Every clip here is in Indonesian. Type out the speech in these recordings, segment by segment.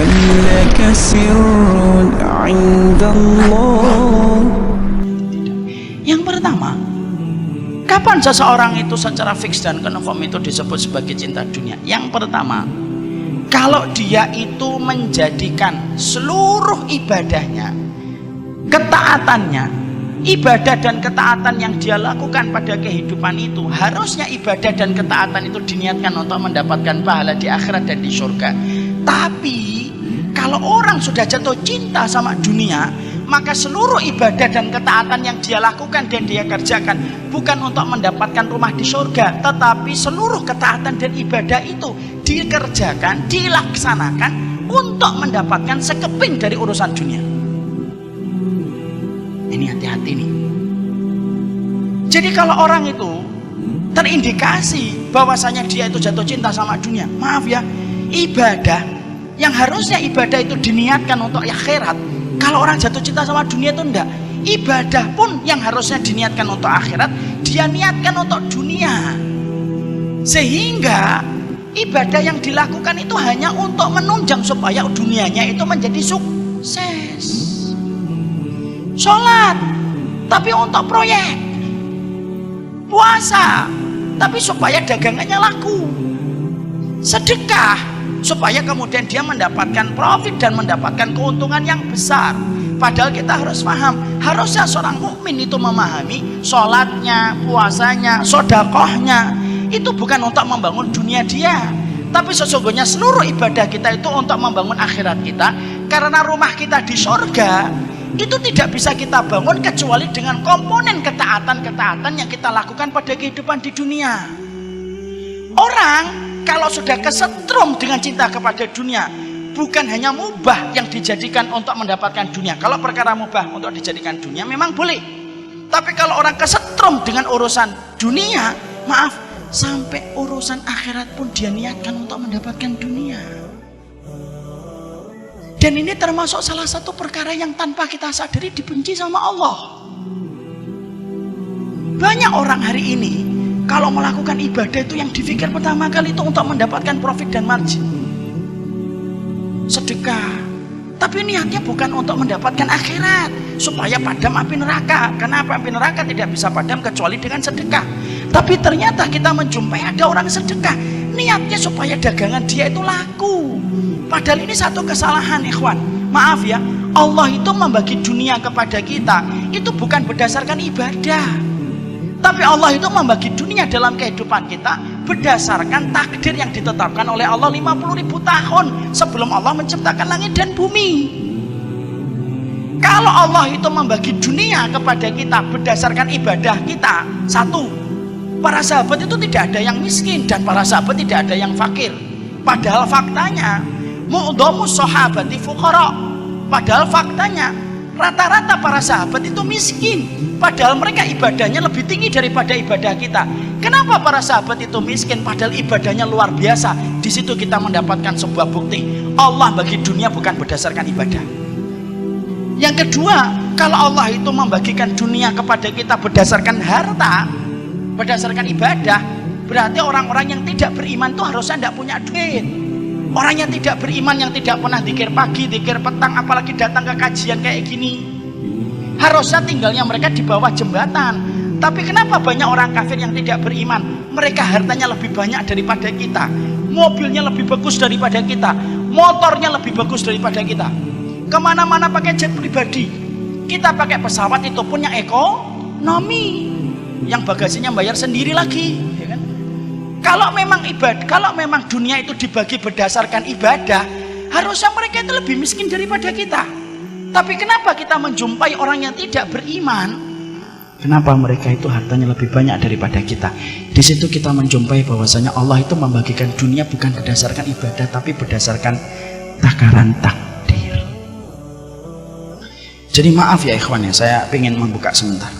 لعلك سر عند الله. Yang pertama, kapan seseorang itu secara fix dan confirm itu disebut sebagai cinta dunia? Yang pertama, kalau dia itu menjadikan seluruh ibadahnya, ketaatannya, ibadah dan ketaatan yang dia lakukan pada kehidupan itu, harusnya ibadah dan ketaatan itu diniatkan untuk mendapatkan pahala di akhirat dan di surga. Tapi kalau orang sudah jatuh cinta sama dunia, maka seluruh ibadah dan ketaatan yang dia lakukan dan dia kerjakan bukan untuk mendapatkan rumah di surga, tetapi seluruh ketaatan dan ibadah itu dikerjakan, dilaksanakan untuk mendapatkan sekeping dari urusan dunia. Ini hati-hati nih. Jadi kalau orang itu terindikasi bahwasanya dia itu jatuh cinta sama dunia, maaf ya, ibadah yang harusnya ibadah itu diniatkan untuk akhirat, kalau orang jatuh cinta sama dunia itu enggak. Ibadah pun yang harusnya diniatkan untuk akhirat, dia niatkan untuk dunia. Sehingga ibadah yang dilakukan itu hanya untuk menunjang supaya dunianya itu menjadi sukses. Sholat, tapi untuk proyek. Puasa, tapi supaya dagangannya laku. Sedekah, supaya kemudian dia mendapatkan profit dan mendapatkan keuntungan yang besar. Padahal kita harus paham, harusnya seorang mukmin itu memahami sholatnya, puasanya, sodakohnya itu bukan untuk membangun dunia dia, tapi sesungguhnya seluruh ibadah kita itu untuk membangun akhirat kita. Karena rumah kita di surga itu tidak bisa kita bangun kecuali dengan komponen ketaatan-ketaatan yang kita lakukan pada kehidupan di dunia. Orang kalau sudah kesetrum dengan cinta kepada dunia, bukan hanya mubah yang dijadikan untuk mendapatkan dunia. Kalau perkara mubah untuk dijadikan dunia memang boleh, tapi kalau orang kesetrum dengan urusan dunia, maaf, sampai urusan akhirat pun dia niatkan untuk mendapatkan dunia. Dan ini termasuk salah satu perkara yang tanpa kita sadari dibenci sama Allah. Banyak orang hari ini kalau melakukan ibadah itu yang dipikir pertama kali itu untuk mendapatkan profit dan margin. Sedekah, tapi niatnya bukan untuk mendapatkan akhirat, supaya padam api neraka. Karena api neraka tidak bisa padam kecuali dengan sedekah. Tapi ternyata kita menjumpai ada orang sedekah, niatnya supaya dagangan dia itu laku. Padahal ini satu kesalahan, ikhwan. Maaf ya, Allah itu membagi dunia kepada kita itu bukan berdasarkan ibadah, tapi Allah itu membagi dunia dalam kehidupan kita berdasarkan takdir yang ditetapkan oleh Allah 50.000 tahun sebelum Allah menciptakan langit dan bumi. Kalau Allah itu membagi dunia kepada kita berdasarkan ibadah kita, satu, para sahabat itu tidak ada yang miskin dan para sahabat tidak ada yang fakir. Padahal faktanya mu'dhamus sahabati fuqara. Padahal faktanya rata-rata para sahabat itu miskin, padahal mereka ibadahnya lebih tinggi daripada ibadah kita. Kenapa para sahabat itu miskin padahal ibadahnya luar biasa? Di situ kita mendapatkan sebuah bukti Allah bagi dunia bukan berdasarkan ibadah. Yang kedua, kalau Allah itu membagikan dunia kepada kita berdasarkan harta, berdasarkan ibadah, berarti orang-orang yang tidak beriman itu harusnya tidak punya duit. Orang yang tidak beriman, yang tidak pernah dzikir pagi, dzikir petang, apalagi datang ke kajian kayak gini, harusnya tinggalnya mereka di bawah jembatan. Tapi kenapa banyak orang kafir yang tidak beriman? Mereka hartanya lebih banyak daripada kita, mobilnya lebih bagus daripada kita, motornya lebih bagus daripada kita, kemana-mana pakai jet pribadi, kita pakai pesawat itu pun yang ekonomi, yang bagasinya bayar sendiri lagi, ya kan? Kalau memang ibadah, kalau memang dunia itu dibagi berdasarkan ibadah, harusnya mereka itu lebih miskin daripada kita. Tapi kenapa kita menjumpai orang yang tidak beriman? Kenapa mereka itu hartanya lebih banyak daripada kita? Di situ kita menjumpai bahwasanya Allah itu membagikan dunia bukan berdasarkan ibadah, tapi berdasarkan takaran takdir. Jadi maaf ya ikhwan ya, saya ingin membuka sebentar.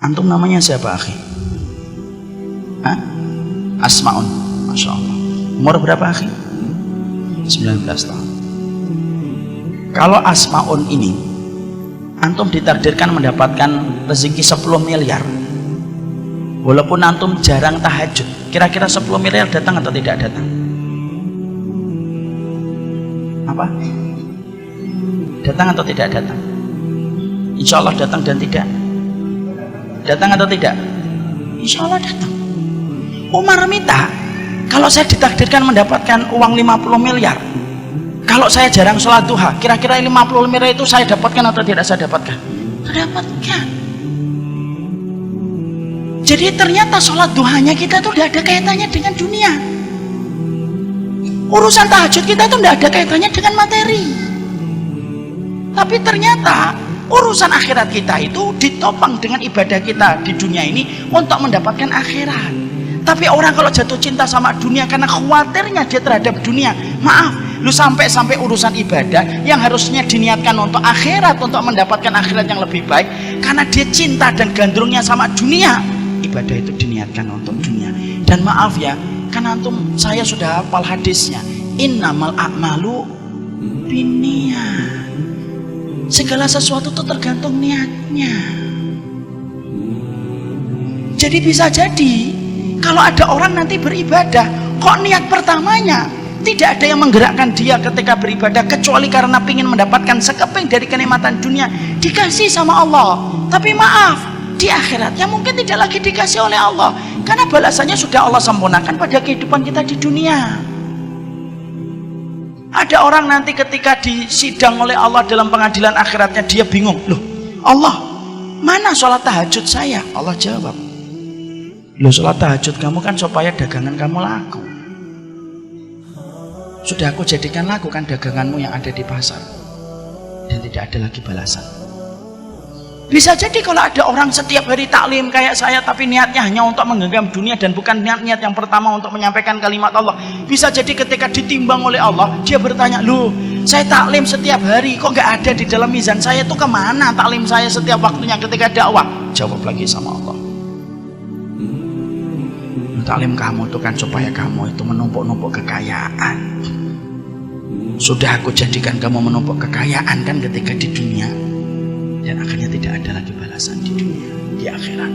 Antum namanya siapa, akhi? Asmaun, Masya Allah. Umur berapa, akhi? 19 tahun. Kalau Asmaun ini antum ditakdirkan mendapatkan rezeki 10 miliar, walaupun antum jarang tahajud, kira-kira 10 miliar datang atau tidak datang? Apa? Datang atau tidak datang? Insya Allah datang dan tidak. Datang atau tidak? Insya Allah datang. Umar minta, kalau saya ditakdirkan mendapatkan uang 50 miliar, kalau saya jarang sholat duha, kira-kira 50 miliar itu saya dapatkan atau tidak saya dapatkan? Dapatkan. Jadi ternyata sholat duhanya kita tuh tidak ada kaitannya dengan dunia. Urusan tahajud kita tuh tidak ada kaitannya dengan materi. Tapi ternyata urusan akhirat kita itu ditopang dengan ibadah kita di dunia ini untuk mendapatkan akhirat. Tapi orang kalau jatuh cinta sama dunia karena khawatirnya dia terhadap dunia, maaf, lu sampai urusan ibadah yang harusnya diniatkan untuk akhirat, untuk mendapatkan akhirat yang lebih baik, karena dia cinta dan gandrungnya sama dunia, ibadah itu diniatkan untuk dunia. Dan maaf ya, kan antum, saya sudah hafal hadisnya, innamal a'malu binniyat. Segala sesuatu itu tergantung niatnya. Jadi bisa jadi kalau ada orang nanti beribadah, kok niat pertamanya tidak ada yang menggerakkan dia ketika beribadah kecuali karena ingin mendapatkan sekeping dari kenikmatan dunia, dikasih sama Allah. Tapi maaf, di akhiratnya mungkin tidak lagi dikasih oleh Allah, karena balasannya sudah Allah sempurnakan pada kehidupan kita di dunia. Ada orang nanti ketika disidang oleh Allah dalam pengadilan akhiratnya, dia bingung, loh Allah, mana sholat tahajud saya? Allah jawab, loh sholat tahajud kamu kan supaya dagangan kamu laku. Sudah aku jadikan laku kan daganganmu yang ada di pasar. Dan tidak ada lagi balasan. Bisa jadi kalau ada orang setiap hari taklim kayak saya, tapi niatnya hanya untuk menggenggam dunia dan bukan niat yang pertama untuk menyampaikan kalimat Allah. Bisa jadi ketika ditimbang oleh Allah, dia bertanya, loh saya taklim setiap hari, kok nggak ada di dalam mizan saya, itu kemana taklim saya setiap waktunya ketika dakwah? Jawab lagi sama Allah, taklim kamu itu kan supaya kamu itu menumpuk-numpuk kekayaan. Sudah aku jadikan kamu menumpuk kekayaan kan ketika di dunia, dan akhirnya tidak ada lagi balasan di dunia, di akhirat.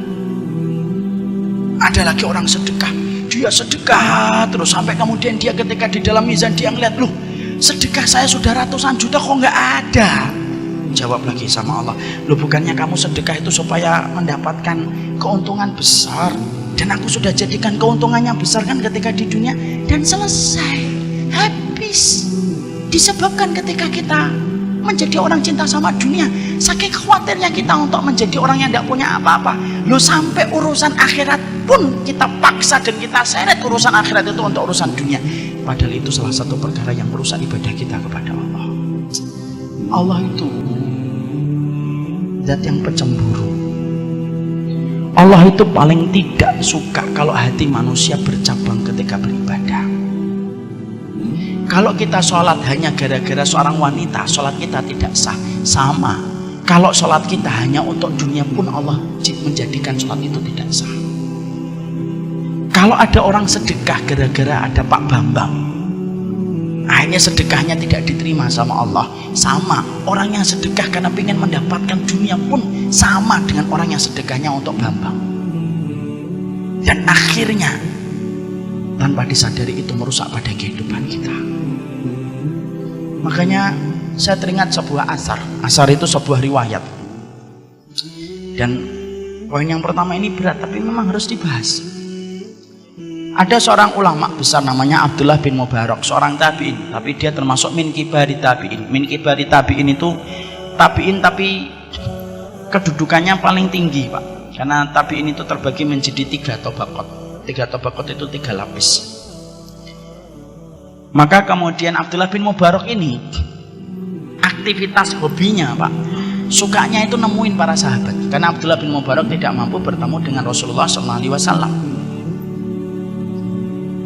Ada lagi orang sedekah, dia sedekah terus sampai kemudian dia ketika di dalam mizan dia ngeliat, loh sedekah saya sudah ratusan juta kok nggak ada. Jawab lagi sama Allah, loh bukannya kamu sedekah itu supaya mendapatkan keuntungan besar, dan aku sudah jadikan keuntungannya besar kan ketika di dunia, dan selesai, habis. Disebabkan ketika kita menjadi orang cinta sama dunia, saking khawatirnya kita untuk menjadi orang yang tidak punya apa-apa, lo sampai urusan akhirat pun kita paksa dan kita seret urusan akhirat itu untuk urusan dunia. Padahal itu salah satu perkara yang merusak ibadah kita kepada Allah. Allah itu zat yang pencemburu. Allah itu paling tidak suka kalau hati manusia bercabang ketika beribadah. Kalau kita sholat hanya gara-gara seorang wanita, sholat kita tidak sah. Sama, kalau sholat kita hanya untuk dunia pun Allah menjadikan sholat itu tidak sah. Kalau ada orang sedekah gara-gara ada Pak Bambang, akhirnya sedekahnya tidak diterima sama Allah. Sama, orang yang sedekah karena ingin mendapatkan dunia pun sama dengan orang yang sedekahnya untuk Bambang. Dan akhirnya tanpa disadari itu merusak pada kehidupan kita. Makanya saya teringat sebuah asar. Asar itu sebuah riwayat. Dan poin yang pertama ini berat, tapi memang harus dibahas. Ada seorang ulama besar namanya Abdullah bin Mubarak, seorang tabi'in, tapi dia termasuk min kibari tabi'in. Min kibari tabi'in itu tabi'in tapi kedudukannya paling tinggi, Pak. Karena tabi'in itu terbagi menjadi 3 tabaqat. 3 tabaqat itu 3 lapis. Maka kemudian Abdullah bin Mubarak ini aktivitas hobinya, Pak, sukanya itu nemuin para sahabat. Karena Abdullah bin Mubarak tidak mampu bertemu dengan Rasulullah SAW.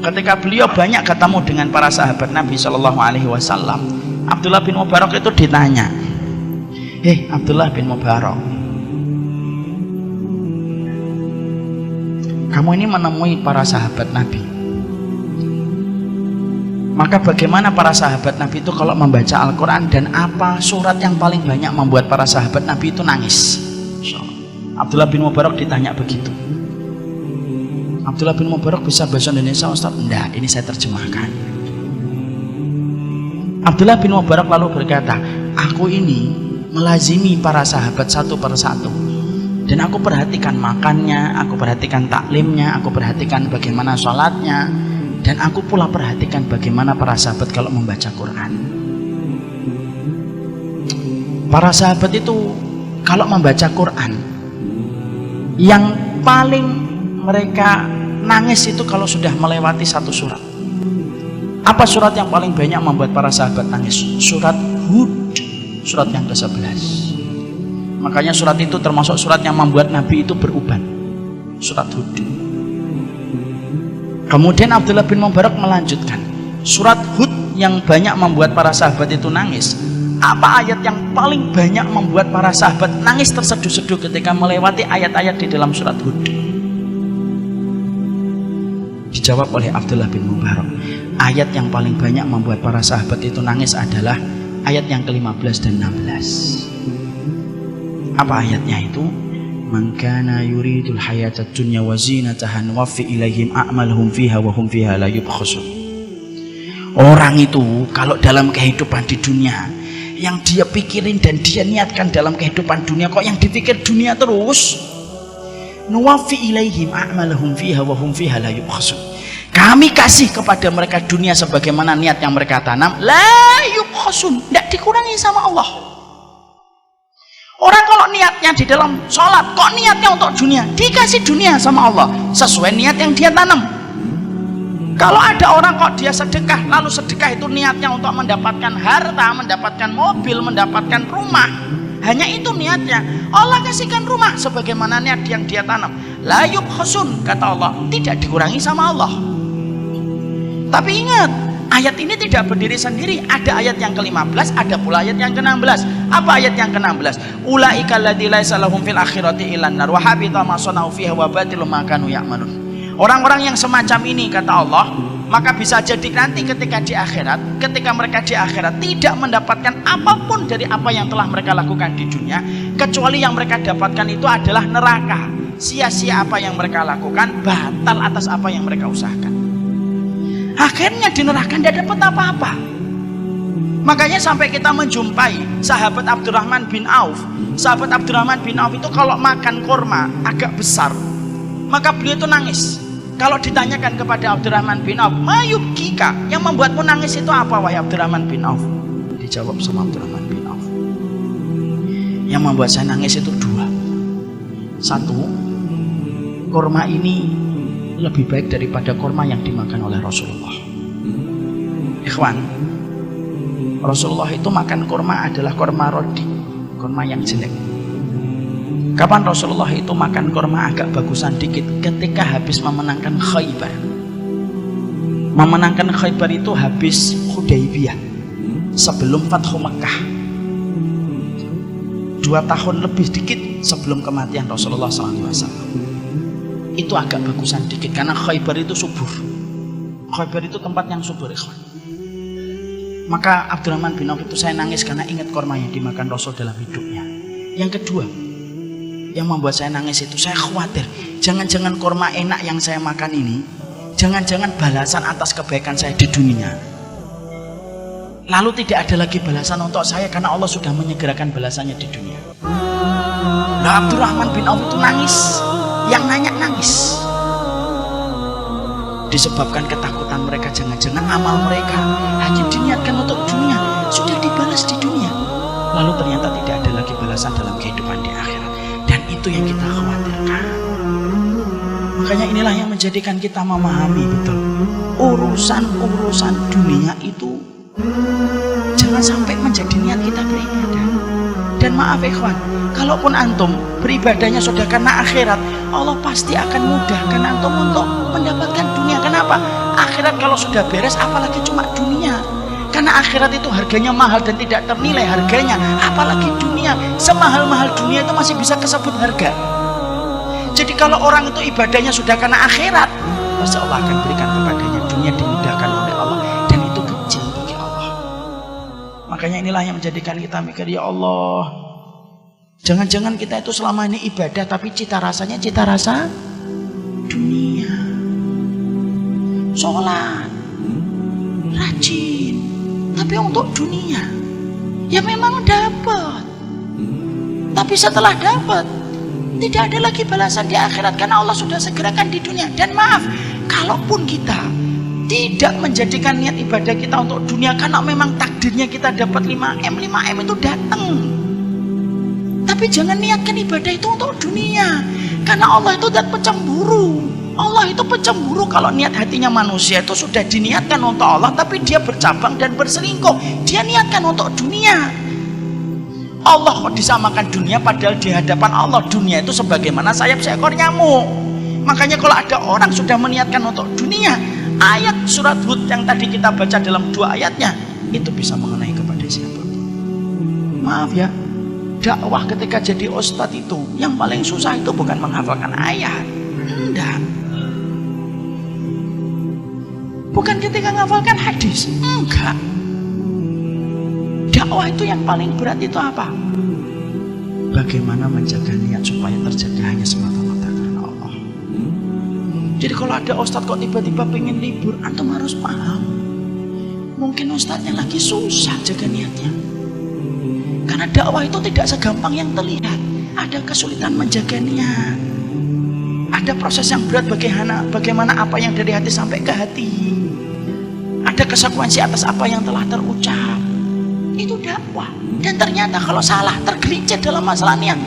Ketika beliau banyak ketemu dengan para sahabat Nabi SAW, Abdullah bin Mubarak itu ditanya, Abdullah bin Mubarak, kamu ini menemui para sahabat Nabi, maka bagaimana para sahabat Nabi itu kalau membaca Al-Quran, dan apa surat yang paling banyak membuat para sahabat Nabi itu nangis? Abdullah bin Mubarak ditanya begitu. Abdullah bin Mubarak bisa bahasa Indonesia, Ustaz? Enggak, ini saya terjemahkan. Abdullah bin Mubarak lalu berkata, aku ini melazimi para sahabat satu persatu, dan aku perhatikan makannya, aku perhatikan taklimnya, aku perhatikan bagaimana sholatnya, dan aku pula perhatikan bagaimana para sahabat kalau membaca Quran. Para sahabat itu kalau membaca Quran, yang paling mereka nangis itu kalau sudah melewati satu surat. Apa surat yang paling banyak membuat para sahabat nangis? Surat Hud, surat yang ke-11. Makanya surat itu termasuk surat yang membuat Nabi itu beruban. Surat Hud. Kemudian Abdullah bin Mubarak melanjutkan, surat Hud yang banyak membuat para sahabat itu nangis. Apa ayat yang paling banyak membuat para sahabat nangis terseduh-seduh ketika melewati ayat-ayat di dalam surat Hud? Dijawab oleh Abdullah bin Mubarak, ayat yang paling banyak membuat para sahabat itu nangis adalah ayat yang ke-15 dan 16. Apa ayatnya itu? Man kana yuridul hayatad dunya wa zinataha nuwaffi ilaihim a'malahum fiha wa hum fiha la yubkhasun. Orang itu kalau dalam kehidupan di dunia, yang dia pikirin dan dia niatkan dalam kehidupan dunia, kok yang dipikir dunia terus, nuwaffi ilaihim a'malahum fiha wa hum fiha la yubkhasun. Kami kasih kepada mereka dunia sebagaimana niat yang mereka tanam, la yubkhasun, tidak dikurangi sama Allah. Orang kalau niatnya di dalam sholat, kok niatnya untuk dunia, dikasih dunia sama Allah sesuai niat yang dia tanam. Kalau ada orang kok dia sedekah, lalu sedekah itu niatnya untuk mendapatkan harta, mendapatkan mobil, mendapatkan rumah, hanya itu niatnya, Allah kasihkan rumah sebagaimana niat yang dia tanam, la yubkhasun, kata Allah, tidak dikurangi sama Allah. Tapi ingat, ayat ini tidak berdiri sendiri. Ada ayat yang ke-15, ada pula ayat yang ke-16. Apa ayat yang ke-16? Ulaika alladzi laisa lahum fil akhirati illan nar wa habita ma sanau fiha wa batilum ma kanu ya'malun. Orang-orang yang semacam ini, kata Allah, maka bisa jadi nanti ketika di akhirat, ketika mereka di akhirat tidak mendapatkan apapun dari apa yang telah mereka lakukan di dunia, kecuali yang mereka dapatkan itu adalah neraka. Sia-sia apa yang mereka lakukan, batal atas apa yang mereka usahakan. Akhirnya di neraka tidak dapat apa-apa. Makanya sampai kita menjumpai sahabat Abdurrahman bin Auf. Sahabat Abdurrahman bin Auf itu kalau makan kurma agak besar, maka beliau itu nangis. Kalau ditanyakan kepada Abdurrahman bin Auf, mayubkika, yang membuatmu nangis itu apa wahai Abdurrahman bin Auf? Dijawab sama Abdurrahman bin Auf, yang membuat saya nangis itu dua. Satu, kurma ini lebih baik daripada kurma yang dimakan oleh Rasulullah. Ikhwan, Rasulullah itu makan kurma adalah kurma rodi, kurma yang jelek. Kapan Rasulullah itu makan kurma agak bagusan dikit? Ketika habis memenangkan Khaybar. Memenangkan Khaybar itu habis Hudaybiyah, sebelum Fathu Mekah. 2 tahun lebih dikit sebelum kematian Rasulullah SAW. Itu agak bagusan dikit karena Khaybar itu subur. Khaybar itu tempat yang subur, ikhwan. Maka Abdurrahman bin Auf itu saya nangis karena ingat kurma yang dimakan Rasul dalam hidupnya. Yang kedua, yang membuat saya nangis itu saya khawatir, jangan-jangan kurma enak yang saya makan ini, jangan-jangan balasan atas kebaikan saya di dunia, lalu tidak ada lagi balasan untuk saya karena Allah sudah menyegerakan balasannya di dunia. Nah, Abdurrahman bin Auf itu nangis. Yang nanya nangis disebabkan ketakutan mereka, jangan-jangan amal mereka hanya diniatkan untuk dunia, sudah dibalas di dunia, lalu ternyata tidak ada lagi balasan dalam kehidupan di akhirat. Dan itu yang kita khawatirkan. Makanya inilah yang menjadikan kita memahami betul, urusan-urusan dunia itu jangan sampai menjadi niat kita beribadah. Dan maaf ikhwan, kalaupun antum beribadahnya sudah karena akhirat, Allah pasti akan mudahkan antum untuk mendapatkan dunia. Kenapa? Akhirat kalau sudah beres, apalagi cuma dunia. Karena akhirat itu harganya mahal dan tidak ternilai harganya. Apalagi dunia, semahal-mahal dunia itu masih bisa kesebut harga. Jadi kalau orang itu ibadahnya sudah karena akhirat, pasti Allah akan berikan kepadanya dunia dimudahkan oleh Allah, dan itu kecil bagi Allah. Makanya inilah yang menjadikan kita mikir, ya Allah, jangan-jangan kita itu selama ini ibadah tapi cita rasanya cita rasa dunia. Sholat, rajin, tapi tapi untuk dunia. Ya memang dapat, tapi setelah dapat tidak ada lagi balasan di akhirat karena Allah sudah segerakan di dunia. Dan maaf, kalaupun kita tidak menjadikan niat ibadah kita untuk dunia karena memang takdirnya kita dapat 5M itu datang, tapi jangan niatkan ibadah itu untuk dunia karena Allah itu zat pencemburu. Allah itu pencemburu kalau niat hatinya manusia itu sudah diniatkan untuk Allah tapi dia bercabang dan berselingkuh, dia niatkan untuk dunia. Allah kok disamakan dunia padahal di hadapan Allah dunia itu sebagaimana sayap seekor nyamuk. Makanya kalau ada orang sudah meniatkan untuk dunia, ayat surat Hud yang tadi kita baca dalam 2 ayatnya itu bisa mengenai kepada siapa. Maaf ya, dakwah ketika jadi ustadz itu yang paling susah itu bukan menghafalkan ayat, enggak. Bukan ketika menghafalkan hadis, enggak. Dakwah itu yang paling berat itu apa? Bagaimana menjaga niat supaya terjaga hanya semata-mata karena Allah. Jadi kalau ada ustadz kok tiba-tiba pengen libur, antum harus paham. Mungkin ustadznya lagi susah jaga niatnya. Karena dakwah itu tidak segampang yang terlihat. Ada kesulitan menjaga niat. Ada proses yang berat bagaimana apa yang dari hati sampai ke hati. Ada konsekuensi atas apa yang telah terucap. Itu dakwah. Dan ternyata kalau salah, tergelincir dalam masalah niat,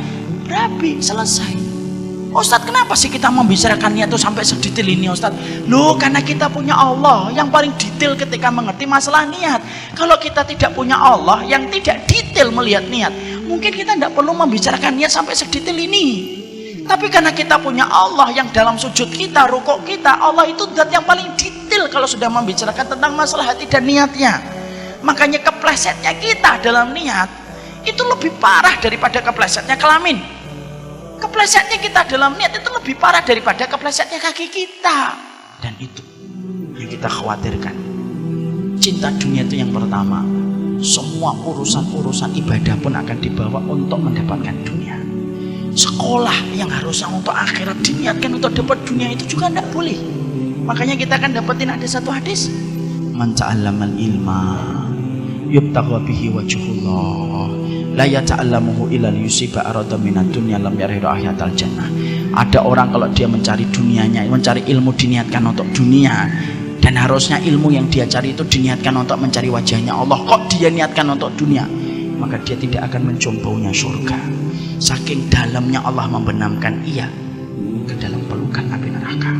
berabi, selesai. Ustadz, kenapa sih kita membicarakan niat itu sampai sedetail ini, Ustadz? Loh, karena kita punya Allah yang paling detail ketika mengerti masalah niat. Kalau kita tidak punya Allah yang tidak detail melihat niat, mungkin kita tidak perlu membicarakan niat sampai sedetail ini. Tapi karena kita punya Allah yang dalam sujud kita, rukuk kita, Allah itu zat yang paling detail kalau sudah membicarakan tentang masalah hati dan niatnya. Makanya keplesetnya kita dalam niat itu lebih parah daripada keplesetnya kelamin. Keplesetnya kita dalam niat itu lebih parah daripada keplesetnya kaki kita. Dan itu yang kita khawatirkan. Cinta dunia itu yang pertama. Semua urusan-urusan ibadah pun akan dibawa untuk mendapatkan dunia. Sekolah yang harusnya untuk akhirat diniatkan untuk dapat dunia itu juga tidak boleh. Makanya kita akan dapetin ada satu hadis, man ta'allamal ilma yubtagha bihi wajhullah la yata'allamuhu illa liyusiba arada minad dunya lam yaridu ahyatal jannah. Ada orang kalau dia mencari dunianya, mencari ilmu diniatkan untuk dunia, dan harusnya ilmu yang dia cari itu diniatkan untuk mencari wajahnya Allah, kok dia niatkan untuk dunia, maka dia tidak akan mencium baunya surga. Saking dalamnya Allah membenamkan ia ke dalam pelukan api neraka.